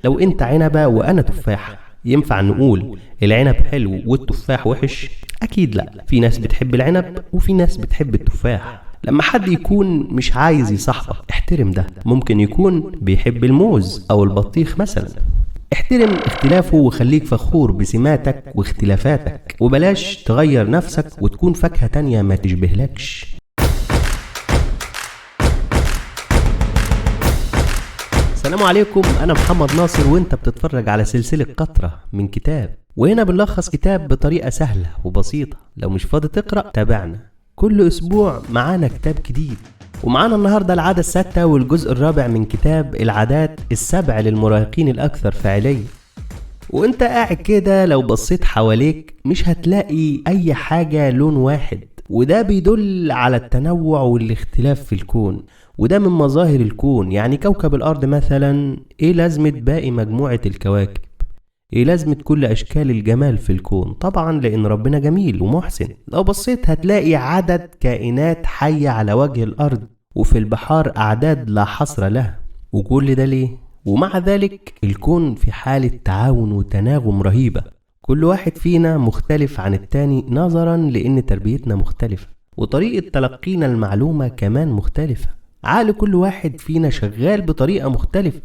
لو انت عنبة وانا تفاحة ينفع نقول العنب حلو والتفاح وحش؟ اكيد لا. في ناس بتحب العنب وفي ناس بتحب التفاح. لما حد يكون مش عايز يصاحبك احترم ده. ممكن يكون بيحب الموز او البطيخ مثلا. احترم اختلافه وخليك فخور بسماتك واختلافاتك، وبلاش تغير نفسك وتكون فاكهة تانية ما تشبهلكش. السلام عليكم، أنا محمد ناصر وانت بتتفرج على سلسلة قطرة من كتاب، وهنا بنلخص كتاب بطريقة سهلة وبسيطة. لو مش فاضي تقرأ تابعنا، كل أسبوع معانا كتاب جديد. ومعانا النهاردة العادة السادسة والجزء الرابع من كتاب العادات السبع للمراهقين الأكثر فاعلية. وانت قاعد كده لو بصيت حواليك مش هتلاقي أي حاجة لون واحد، وده بيدل على التنوع والاختلاف في الكون، وده من مظاهر الكون. يعني كوكب الأرض مثلا، ايه لازمة باقي مجموعة الكواكب؟ ايه لازمة كل أشكال الجمال في الكون؟ طبعا لأن ربنا جميل ومحسن. لو بصيت هتلاقي عدد كائنات حية على وجه الأرض، وفي البحار أعداد لا حصر لها. وكل ده ليه؟ ومع ذلك الكون في حالة تعاون وتناغم رهيبة. كل واحد فينا مختلف عن التاني نظرا لأن تربيتنا مختلفة، وطريقة تلقينا المعلومة كمان مختلفة. عقل كل واحد فينا شغال بطريقة مختلفة.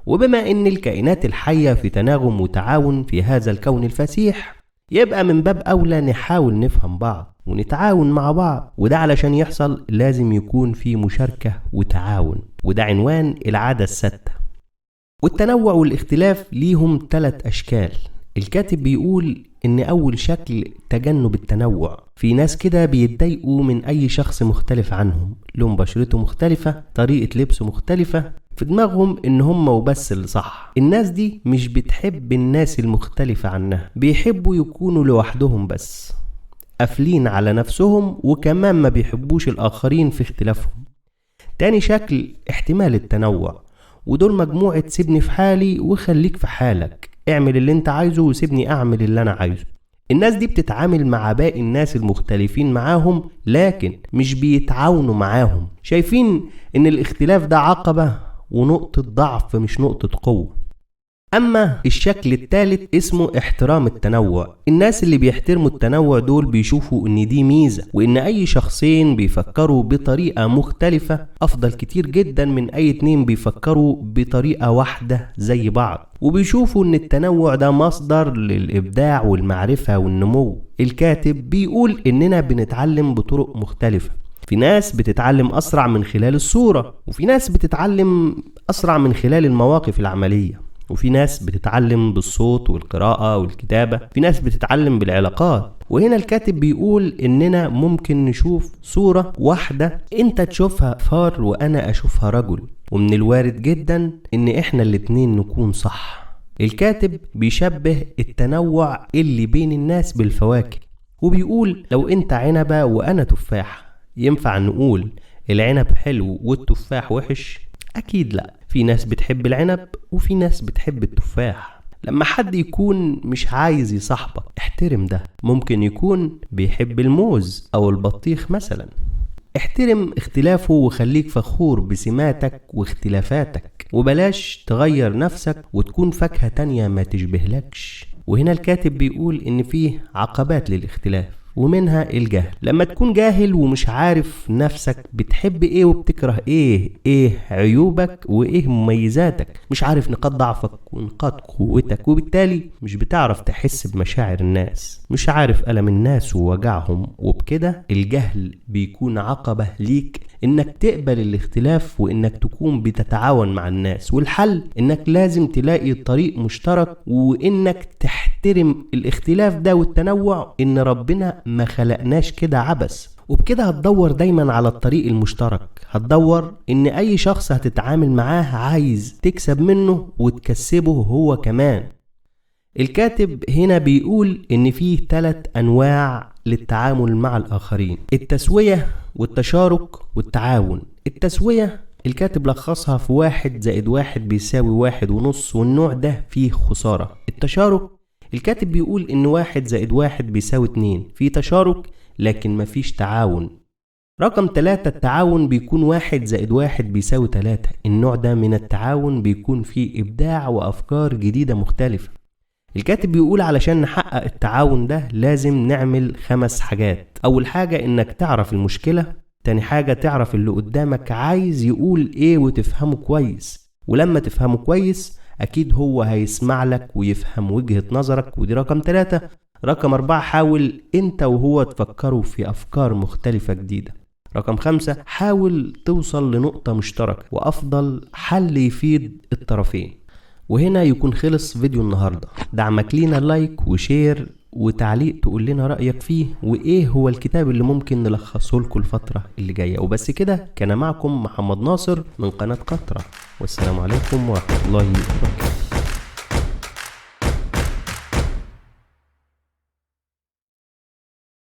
وبما ان الكائنات الحية في تناغم وتعاون في هذا الكون الفسيح، يبقى من باب اولى نحاول نفهم بعض ونتعاون مع بعض. وده علشان يحصل لازم يكون في مشاركة وتعاون، وده عنوان العادة السادسة. والتنوع والاختلاف ليهم 3 أشكال. الكاتب بيقول إن أول شكل تجنب التنوع. في ناس كده بيتضايقوا من أي شخص مختلف عنهم، لون بشرته مختلفة، طريقة لبسه مختلفة، في دماغهم إن هم وبس اللي صح. الناس دي مش بتحب الناس المختلفة عنها، بيحبوا يكونوا لوحدهم بس، قافلين على نفسهم، وكمان ما بيحبوش الآخرين في اختلافهم. تاني شكل احتمال التنوع، ودول مجموعة سيبني في حالي وخليك في حالك، اعمل اللي انت عايزه وسيبني اعمل اللي انا عايزه. الناس دي بتتعامل مع باقي الناس المختلفين معاهم، لكن مش بيتعاونوا معاهم. شايفين ان الاختلاف ده عقبة ونقطة ضعف مش نقطة قوة. اما الشكل الثالث اسمه احترام التنوع. الناس اللي بيحترموا التنوع دول بيشوفوا ان دي ميزة، وان اي شخصين بيفكروا بطريقة مختلفة افضل كتير جدا من اي 2 بيفكروا بطريقة واحدة زي بعض. وبيشوفوا ان التنوع ده مصدر للابداع والمعرفة والنمو. الكاتب بيقول اننا بنتعلم بطرق مختلفة. في ناس بتتعلم اسرع من خلال الصورة، وفي ناس بتتعلم اسرع من خلال المواقف العملية، وفي ناس بتتعلم بالصوت والقراءة والكتابة، في ناس بتتعلم بالعلاقات. وهنا الكاتب بيقول إننا ممكن نشوف صورة واحدة، انت تشوفها فار وأنا أشوفها رجل، ومن الوارد جدا إن إحنا الاتنين نكون صح. الكاتب بيشبه التنوع اللي بين الناس بالفواكه، وبيقول لو انت عنبة وأنا تفاحة ينفع نقول العنب حلو والتفاح وحش؟ أكيد لا. في ناس بتحب العنب وفي ناس بتحب التفاح. لما حد يكون مش عايز يصاحبك احترم ده. ممكن يكون بيحب الموز أو البطيخ مثلا. احترم اختلافه وخليك فخور بسماتك واختلافاتك، وبلاش تغير نفسك وتكون فاكهة تانية ما تشبهلكش. وهنا الكاتب بيقول إن فيه عقبات للاختلاف، ومنها الجهل. لما تكون جاهل ومش عارف نفسك بتحب ايه وبتكره ايه عيوبك وايه مميزاتك، مش عارف نقاط ضعفك ونقاط قوتك، وبالتالي مش بتعرف تحس بمشاعر الناس، مش عارف ألم الناس ووجعهم. وبكده الجهل بيكون عقبة ليك انك تقبل الاختلاف وانك تكون بتتعاون مع الناس. والحل انك لازم تلاقي طريق مشترك، وانك تحترم الاختلاف ده والتنوع. ان ربنا ما خلقناش كده عبث. وبكده هتدور دايما على الطريق المشترك، هتدور ان اي شخص هتتعامل معاه عايز تكسب منه وتكسبه هو كمان. الكاتب هنا بيقول ان فيه 3 انواع للتعامل مع الاخرين: التسوية والتشارك والتعاون. التسوية الكاتب لخصها في 1+1=1.5، والنوع ده فيه خسارة. التشارك الكاتب بيقول ان 1+1=2، في تشارك لكن مفيش تعاون. رقم 3 التعاون بيكون 1 زائد 1 بيساوي 3. النوع ده من التعاون بيكون فيه إبداع وأفكار جديدة مختلفة. الكاتب بيقول علشان نحقق التعاون ده لازم نعمل 5 حاجات. أول حاجة إنك تعرف المشكلة. تاني حاجة تعرف اللي قدامك عايز يقول إيه وتفهمه كويس، ولما تفهمه كويس أكيد هو هيسمع لك ويفهم وجهة نظرك، ودي رقم 3. رقم 4 حاول أنت وهو تفكروا في أفكار مختلفة جديدة. رقم 5 حاول توصل لنقطة مشتركة وأفضل حل يفيد الطرفين. وهنا يكون خلص فيديو النهاردة. دعمك لينا لايك وشير وتعليق تقول لنا رأيك فيه، وإيه هو الكتاب اللي ممكن نلخصه لكم الفترة اللي جاية. وبس كده، كان معكم محمد ناصر من قناة قطرة، والسلام عليكم ورحمة الله وبركاته.